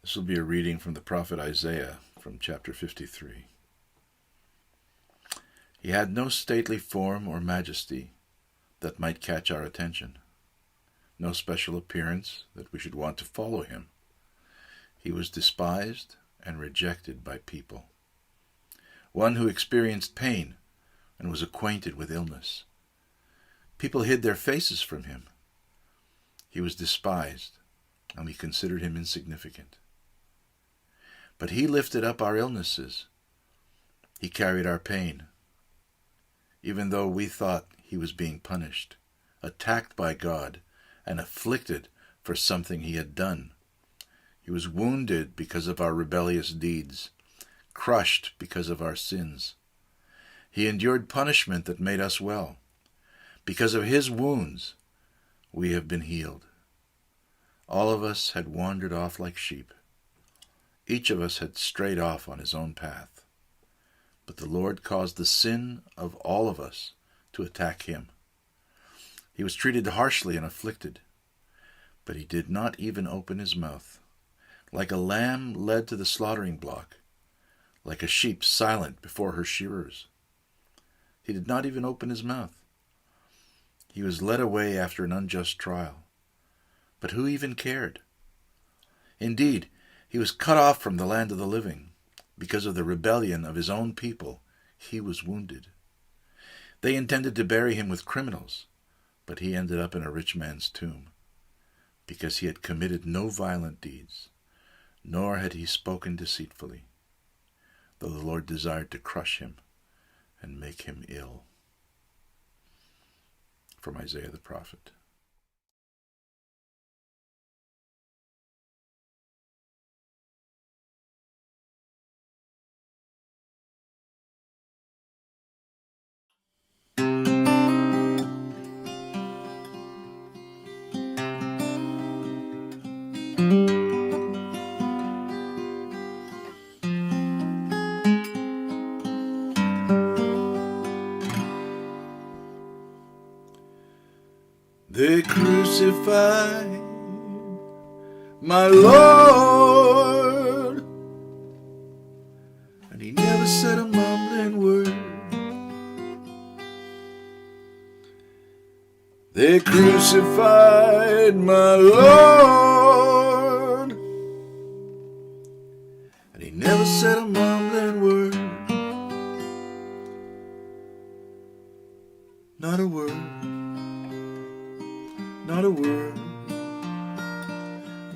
This will be a reading from the prophet Isaiah from chapter 53. He had no stately form or majesty that might catch our attention, no special appearance that we should want to follow him. He was despised and rejected by people, one who experienced pain and was acquainted with illness. People hid their faces from him. He was despised, and we considered him insignificant. But he lifted up our illnesses. He carried our pain. Even though we thought he was being punished, attacked by God, and afflicted for something he had done, he was wounded because of our rebellious deeds, crushed because of our sins. He endured punishment that made us well. Because of his wounds, we have been healed. All of us had wandered off like sheep. Each of us had strayed off on his own path. But the Lord caused the sin of all of us to attack him. He was treated harshly and afflicted, but he did not even open his mouth. Like a lamb led to the slaughtering block, like a sheep silent before her shearers. He did not even open his mouth. He was led away after an unjust trial. But who even cared? Indeed, he was cut off from the land of the living. Because of the rebellion of his own people, he was wounded. They intended to bury him with criminals, but he ended up in a rich man's tomb, because he had committed no violent deeds, nor had he spoken deceitfully, though the Lord desired to crush him and make him ill. From Isaiah the prophet. They crucified my Lord, and he never said a mumbling word. They crucified my Lord, and he never said a mumbling word. Not a word. Not a word,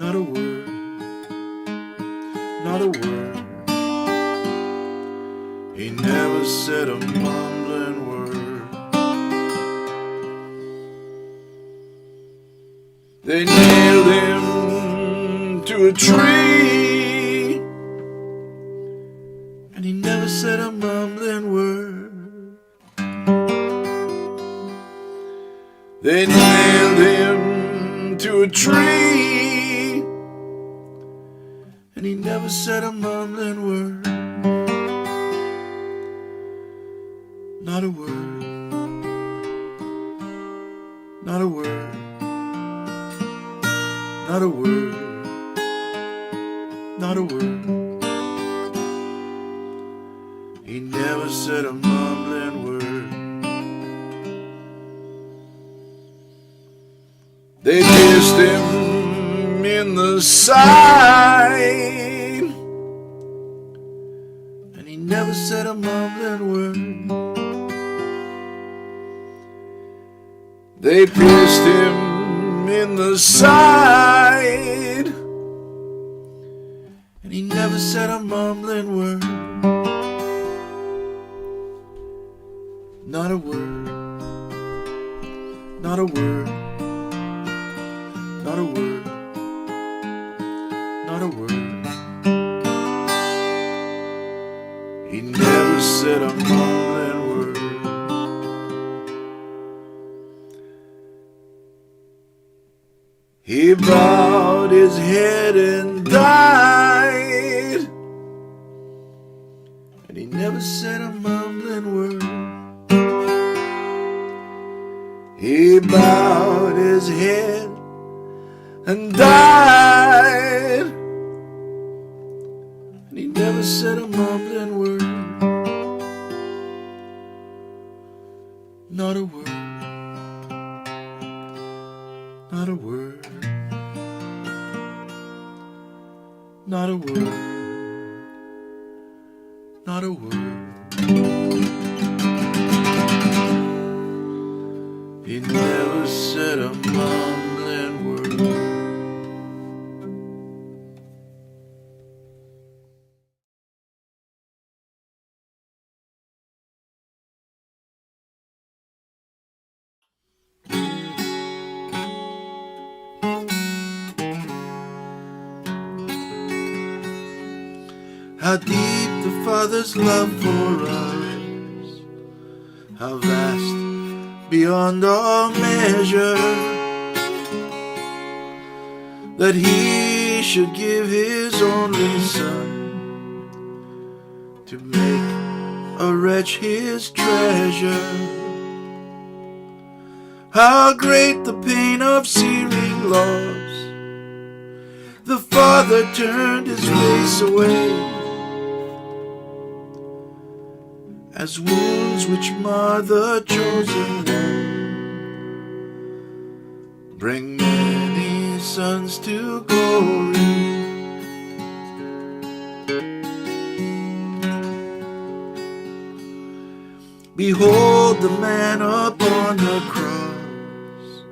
not a word, not a word. He never said a mumbling word. They nailed him to a tree, and he never said a mumbling word. They nailed him to a tree, and he never said a mumbling word. Not a word, not a word, not a word, not a word. He never said a mumbling word. They pierced him in the side, and he never said a mumbling word. They pierced him in the side, and he never said a mumbling word. Not a word, not a word. Not a word, not a word. He never said a mumbling word. He bowed his head and died, and he never said a mumbling word. He bowed his head and died, and he never said a mumbling word. Not a word. Not a word. Not a word. Not a word. He never said a mumbling word. How deep the Father's love for us, how vast beyond all measure, that He should give His only Son to make a wretch His treasure. How great the pain of searing loss, the Father turned His face away, as wounds which mar the chosen one bring many sons to glory. Behold the man upon the cross,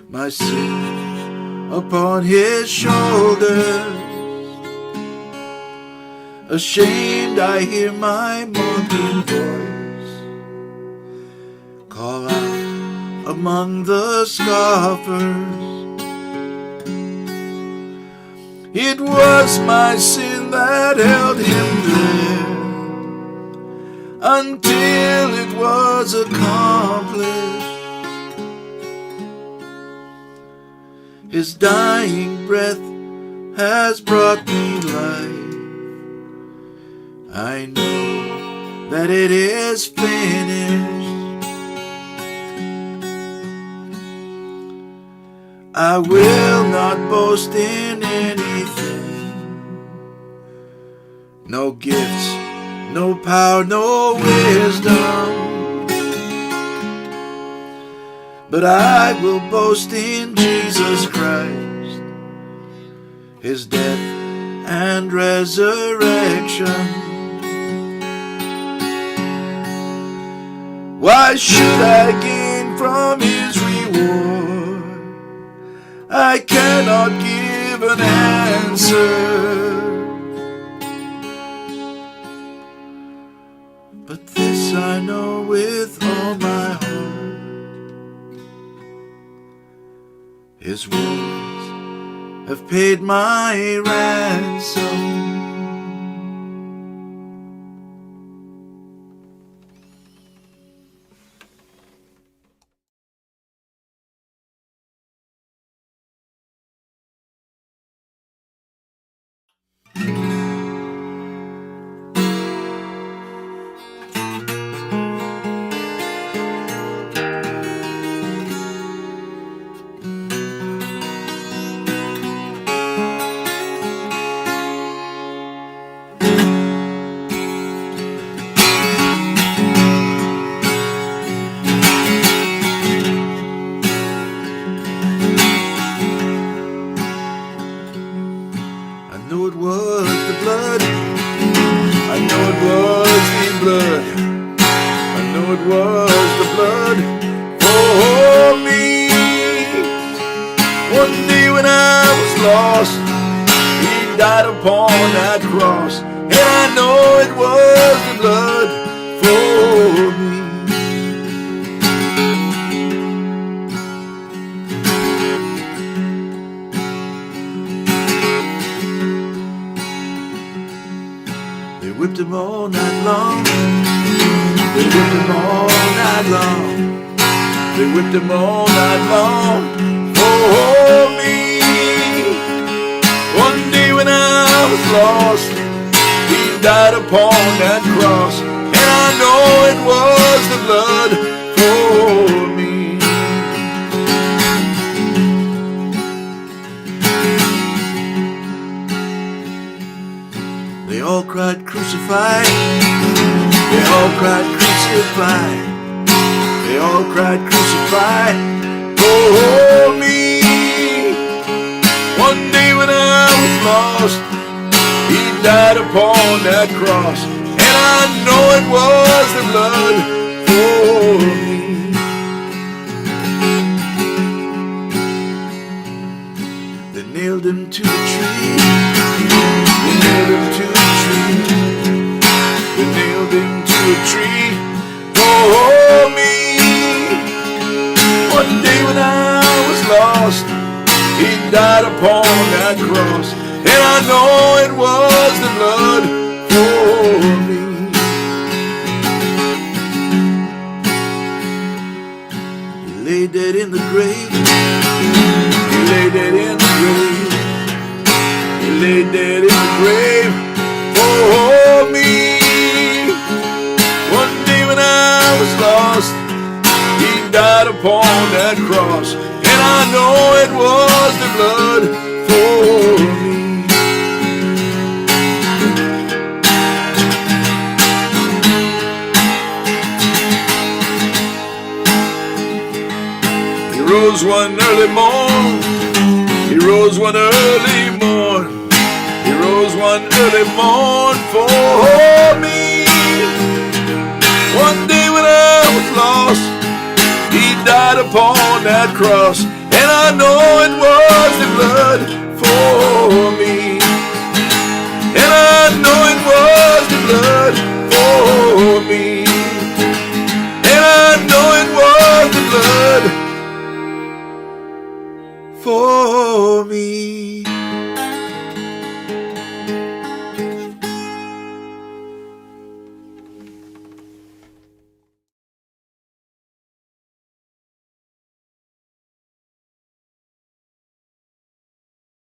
my sin upon His shoulders. Ashamed I hear my mocking voice call out among the scoffers. It was my sin that held Him there until it was accomplished. His dying breath has brought me life. I know that it is finished. I will not boast in anything, no gifts, no power, no wisdom, but I will boast in Jesus Christ, His death and resurrection. Why should I gain from His reward? I cannot give an answer, but this I know with all my heart: His wounds have paid my ransom. It was the blood for me. One day when I was lost, He died upon that cross, and I know it was the blood for me. They whipped Him all night long. They whipped Him all night long. They whipped Him all night long for me. One day when I was lost, He died upon that cross, and I know it was the blood for me. They all cried, crucify. They all cried, crucify. They all cried, crucify. Oh, me. One day when I was lost, he died upon that cross, and I know it was the blood for me. They nailed him to the tree. They nailed him to the tree. They nailed him to a tree for me. One day when I was lost, he died upon that cross, and I know it was the blood for me. He lay dead in the grave. He lay dead in the grave. He lay dead in the grave for me. One day when I was lost, he died upon that cross, and I know it was the blood for me. He rose one early morn. He rose one early morn. He rose one early morn for